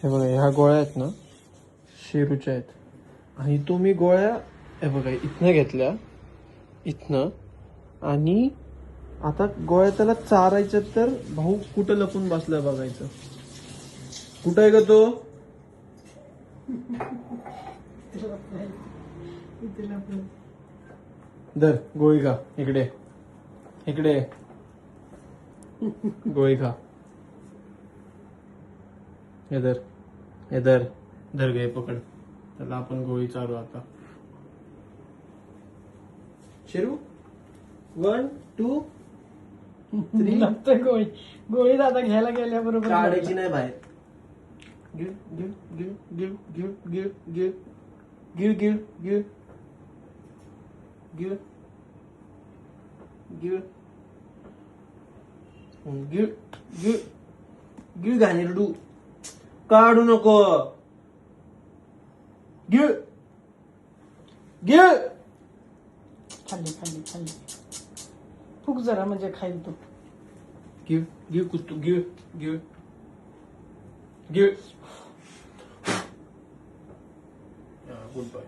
हे बघा, ह्या गोळ्या आहेत ना शेरूच्या आहेत. आणि तुम्ही गोळ्या हे बघा इथनं घेतल्या, इथनं. आणि आता गोळ्या त्याला चारायच्या, तर भाऊ कुठं लपून बसलाय बघायचं. कुठं आहे ग तो? धर गोळी खा. इकडे इकडे गोळी खा. हे धर, हे धर, धर गे पकड. त्याला आपण गोळी चालू आता. शेरू 1 2 3. गोळी गोळी दादा घ्यायला गेल्याबरोबर काढायची नाही बाहेर. गिळ गिळ गिळ गिळ गिळ गिळ गिळ गिळ गिळ गिळ गिळ गिळ गिळ गिळ गिळ घाणेरडू. काढू नको. गिळ गिळ. खाल्ली खाल्ली खाल्ली. फुक जरा म्हणजे खाईल तू. गिळ गिळ कुस्तू. गिळ गिळ गिळ. Good bye.